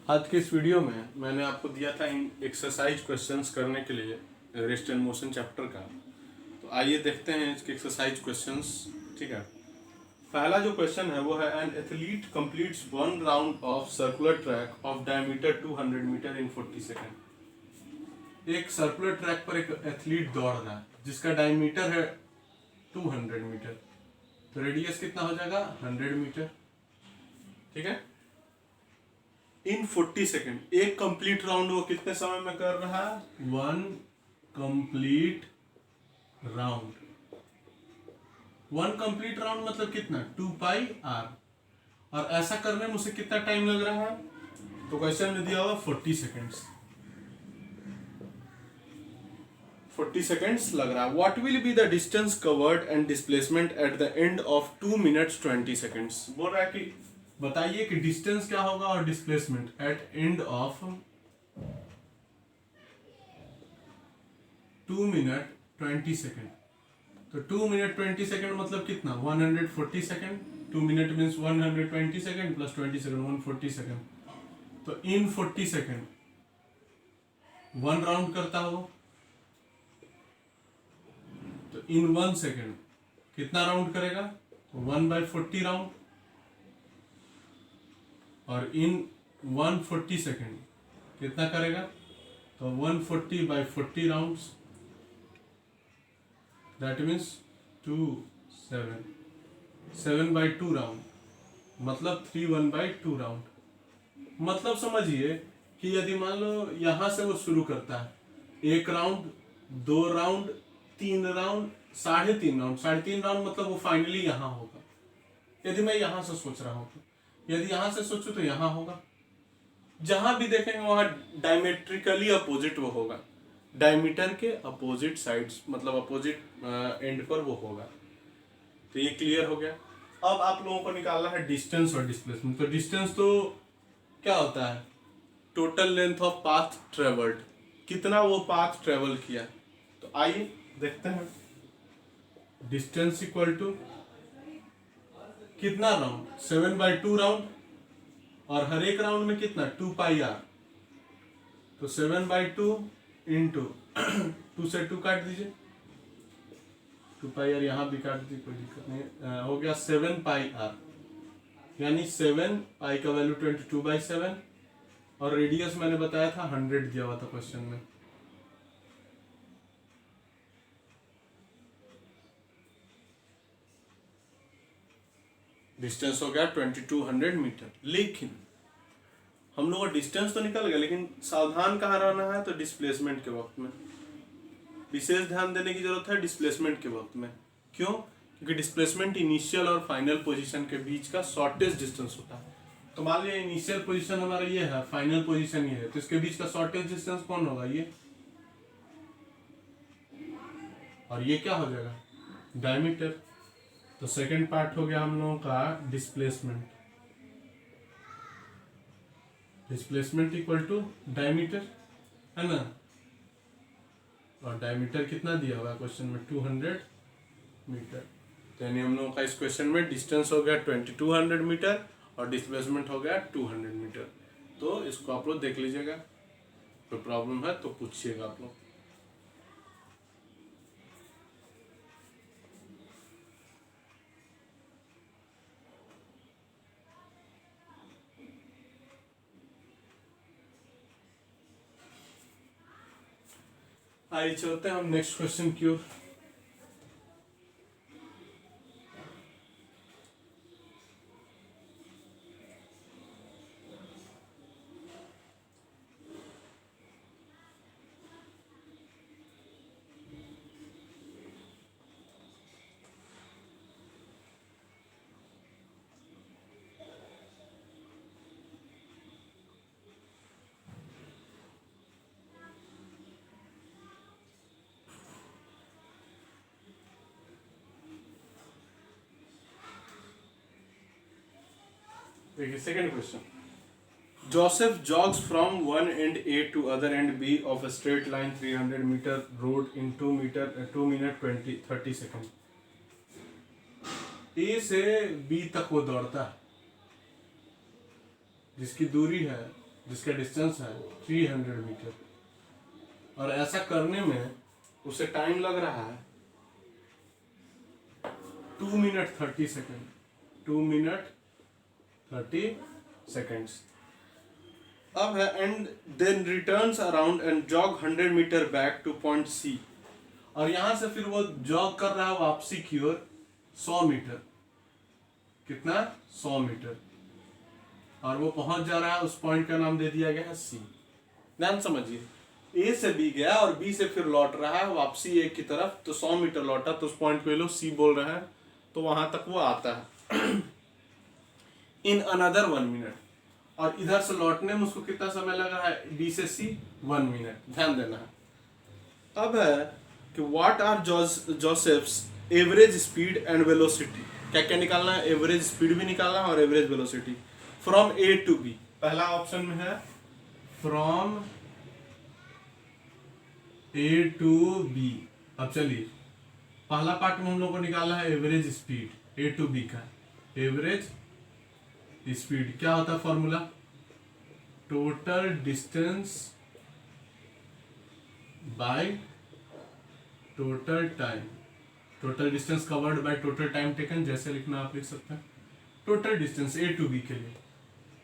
आज के इस वीडियो में मैंने आपको दिया था इन एक्सरसाइज क्वेश्चंस करने के लिए रेस्ट एंड मोशन चैप्टर का। तो आइए देखते हैं इसके एक्सरसाइज क्वेश्चंस। ठीक है, पहला जो क्वेश्चन है वो है an athlete completes one round of circular track of diameter 200 meter in 40 second. एक सर्कुलर ट्रैक पर एक एथलीट दौड़ रहा है जिसका डायमीटर है 200 मीटर, तो रेडियस कितना हो जाएगा 100 मीटर। ठीक है, इन 40 सेकेंड एक कंप्लीट राउंड वो कितने समय में कर रहा है? One complete round. One complete round मतलब कितना? 2πr। और ऐसा करने में उसे कितना टाइम लग रहा है? तो क्वेश्चन में दिया हुआ 40 सेकेंड्स। 40 सेकेंड्स लग रहा है। What will be the distance covered and displacement at the end of 2 minutes 20 seconds. बोल रहा है कि बताइए कि डिस्टेंस क्या होगा और displacement eight end of 2 minute 20 second. तो 2 मिनट 20 सेकेंड मतलब कितना? 140 second. 2 minute means 120 second plus 20 second 140 second. तो इन 40 सेकेंड वन राउंड करता हो तो इन 1 सेकेंड कितना राउंड करेगा? 1/40 राउंड। और इन 140 सेकेंड कितना करेगा? तो 140/40 राउंड्स, दैट मीन्स 7/2 राउंड, मतलब 3 1/2 राउंड। मतलब समझिए कि यदि मान लो यहां से वो शुरू करता है 1 round 2 round 3 round 3.5 round, 3.5 round मतलब वो फाइनली यहां होगा। यदि मैं यहां से सोच रहा हूं तो, यदि यहां से सोचूं तो यहां होगा। जहां भी देखेंगे वहां डायमेट्रिकली अपोजिट वो होगा, डायमीटर के अपोजिट साइड्स मतलब अपोजिट एंड पर वो होगा। तो ये क्लियर हो गया। अब आप लोगों को निकालना है डिस्टेंस और डिस्प्लेसमेंट। तो डिस्टेंस तो क्या होता है? Total length of path travelled, कितना वो पाथ ट्रेवल किया। तो आइए देखते हैं। डिस्टेंस इक्वल टू कितना राउंड? 7/2 राउंड। और हर एक राउंड में कितना? 2πr। तो 7/2 इंटू 2 से 2 काट दीजिए, 2πr यहाँ भी काट दीजिए, कोई दिक्कत नहीं। हो गया 7πr, यानी 7 पाई का वैल्यू 22/7 और रेडियस मैंने बताया था 100 दिया हुआ था क्वेश्चन में। डिस्टेंस हो गया 2200 मीटर। लेकिन हम लोग का डिस्टेंस तो निकल गया, लेकिन सावधान कहाँ रहना है? तो डिस्प्लेसमेंट के वक्त में विशेष ध्यान देने की जरूरत है। डिस्प्लेसमेंट के वक्त में क्यों? क्योंकि डिस्प्लेसमेंट इनिशियल और फाइनल पोजीशन के बीच का शॉर्टेस्ट डिस्टेंस होता है। तो मान लिया इनिशियल पोजीशन हमारा ये है, फाइनल पोजीशन ये है, तो इसके बीच का शॉर्टेस्ट डिस्टेंस कौन होगा? ये। और ये क्या हो जाएगा? डायमीटर। तो सेकंड पार्ट हो गया हम लोगों का displacement. Displacement equal to diameter, है ना। और डायमीटर कितना दिया हुआ क्वेश्चन में? 200 मीटर। तो यानी हम लोगों का इस क्वेश्चन में डिस्टेंस हो गया 2200 मीटर और डिस्प्लेसमेंट हो गया 200 मीटर। तो इसको आप लोग देख लीजिएगा, कोई प्रॉब्लम है तो पूछिएगा आप लोग। आइए चलते हैं हम नेक्स्ट क्वेश्चन की ओर। देखिए second question. Joseph jogs from one end A to other end B of a straight line 300 meter road in 2 minute 30 second। A से B तक वो दौड़ता है जिसकी दूरी है जिसका डिस्टेंस है 300 मीटर, और ऐसा करने में उसे टाइम लग रहा है 2 मिनट 30 सेकेंड, 2 मिनट 30 सेकेंड्स। अब है and then returns around and jog 100 meter back to point C, और यहां से फिर वो जॉग कर रहा है वापसी की ओर 100 मीटर, कितना 100 मीटर, और वो पहुंच जा रहा है, उस पॉइंट का नाम दे दिया गया है सी। ध्यान समझिए, ए से बी गया और बी से फिर लौट रहा है वापसी ए की तरफ, तो 100 मीटर लौटा, तो उस पॉइंट को ये लोग सी बोल रहे हैं, तो वहां तक वो आता है इन अनदर 1 मिनट, और इधर से लौटने में उसको कितना समय लग रहा है बी से सी 1 मिनट, ध्यान देना है। अब है कि what are Joseph's average speed and velocity, क्या क्या निकालना है, एवरेज स्पीड भी निकालना है और average velocity from A to B. पहला ऑप्शन में है फ्रॉम ए टू बी। अब चलिए पहला पार्ट में हम लोग को निकालना है average speed A to B का। एवरेज स्पीड क्या होता है formula, total distance by total time, total distance covered by total time taken, जैसे लिखना आप लिख सकते हैं। Total distance A to B के लिए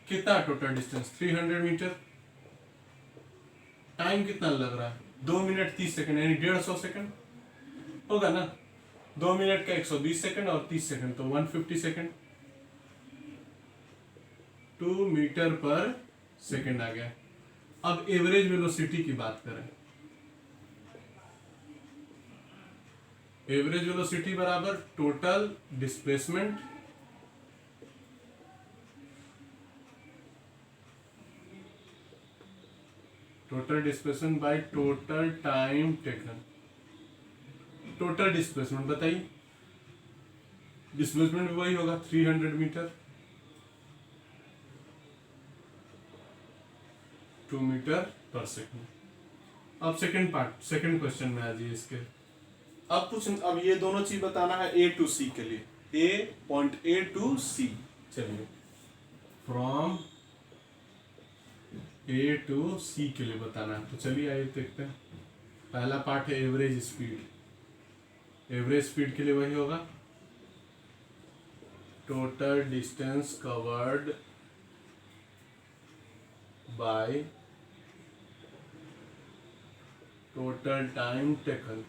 कितना टोटल डिस्टेंस 300 मीटर, टाइम कितना लग रहा है 2 मिनट 30 सेकंड, यानी 150 सेकंड होगा ना, 2 मिनट का 120 सेकंड और 30 सेकंड तो 150 सेकंड, 2 मीटर पर सेकंड आ गया। अब एवरेज वेलोसिटी की बात करें, एवरेज वेलोसिटी बराबर total displacement bye total time taken. Total displacement बताइए, डिस्प्लेसमेंट भी वही होगा 300 मीटर, 2 मीटर पर सेकंड। अब सेकंड पार्ट, सेकंड क्वेश्चन में आ जाइए इसके। अब ये दोनों चीज बताना है ए टू सी के लिए, ए पॉइंट ए टू सी। चलिए फ्रॉम ए टू सी के लिए बताना है, तो चलिए आइए देखते हैं। पहला पार्ट है एवरेज स्पीड, एवरेज स्पीड के लिए वही होगा total distance covered by total time taken.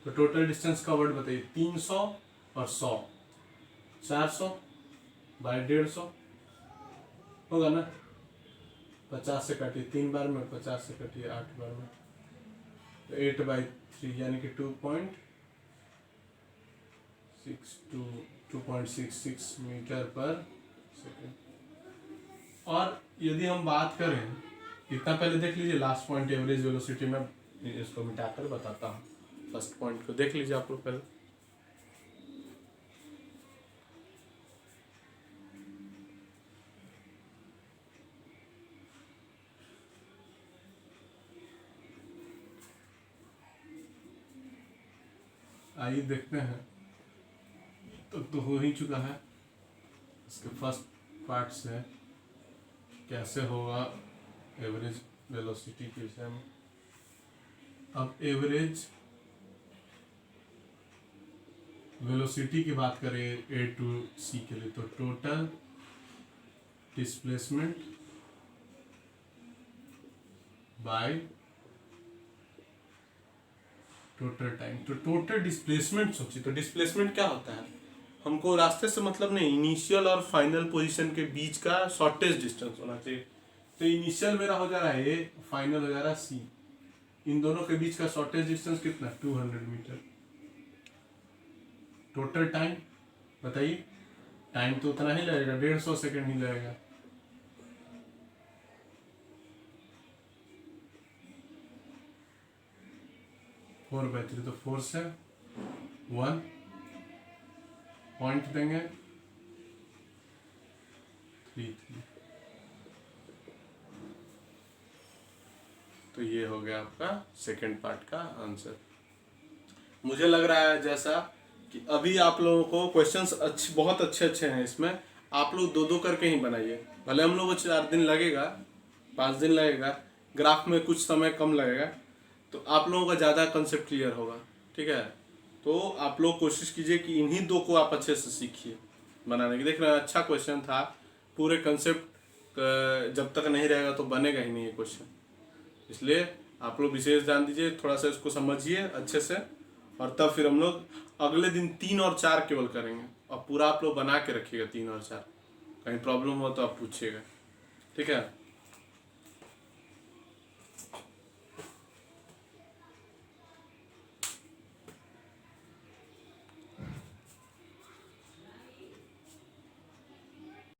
तो टोटल डिस्टेंस कवर्ड बताइए 300 और 100, 400 बाय 150 होगा ना, 50 से काटिए 3 बार में, 50 से काटिए 8 बार में, तो 8/3 यानी कि 2.66 मीटर पर सेकेंड। और यदि हम बात करें, इतना पहले देख लीजिए लास्ट पॉइंट एवरेज वेलोसिटी में, इसको मिटाकर बताता हूँ। फर्स्ट पॉइंट को देख लीजिए आप लोग पहले, आइए देखते हैं। तो हो ही चुका है, इसके फर्स्ट पार्ट से कैसे होगा एवरेज वेलोसिटी के विषय में। अब एवरेज वेलोसिटी की बात करें ए टू सी के लिए, तो total displacement bye total time. तो टोटल डिस्प्लेसमेंट सोचिए, तो डिस्प्लेसमेंट क्या होता है, हमको रास्ते से मतलब नहीं, इनिशियल और फाइनल पोजीशन के बीच का शॉर्टेस्ट डिस्टेंस होना चाहिए। तो इनिशियल मेरा हो जा रहा है ए, फाइनल हो जा रहा है सी, इन दोनों के बीच का शॉर्टेस्ट डिस्टेंस कितना 200 मीटर। टोटल टाइम बताइए, टाइम तो उतना ही लगेगा, 150 सेकंड ही लगेगा। फोर बाई थ्री, तो 4 से 1 पॉइंट देंगे 3। तो ये हो गया आपका सेकंड पार्ट का आंसर। मुझे लग रहा है जैसा कि अभी आप लोगों को क्वेश्चंस अच्छे, बहुत अच्छे हैं इसमें, आप लोग 2-2 करके ही बनाइए, भले हम लोग को 4 दिन लगेगा, 5 दिन लगेगा, ग्राफ में कुछ समय कम लगेगा, तो आप लोगों का ज़्यादा कंसेप्ट क्लियर होगा। ठीक है, तो आप लोग कोशिश कीजिए कि इन्हीं 2 को आप अच्छे से सीखिए बनाने की। देख रहे हैं अच्छा क्वेश्चन था, पूरे कंसेप्ट जब तक नहीं रहेगा तो बनेगा ही नहीं ये क्वेश्चन। इसलिए आप लोग विशेष ध्यान दीजिए, थोड़ा सा इसको समझिए अच्छे से, और तब फिर हम लोग अगले दिन 3 और 4 केवल करेंगे, और पूरा आप लोग बना के रखिएगा 3 और 4। कहीं प्रॉब्लम हो तो आप पूछिएगा। ठीक है।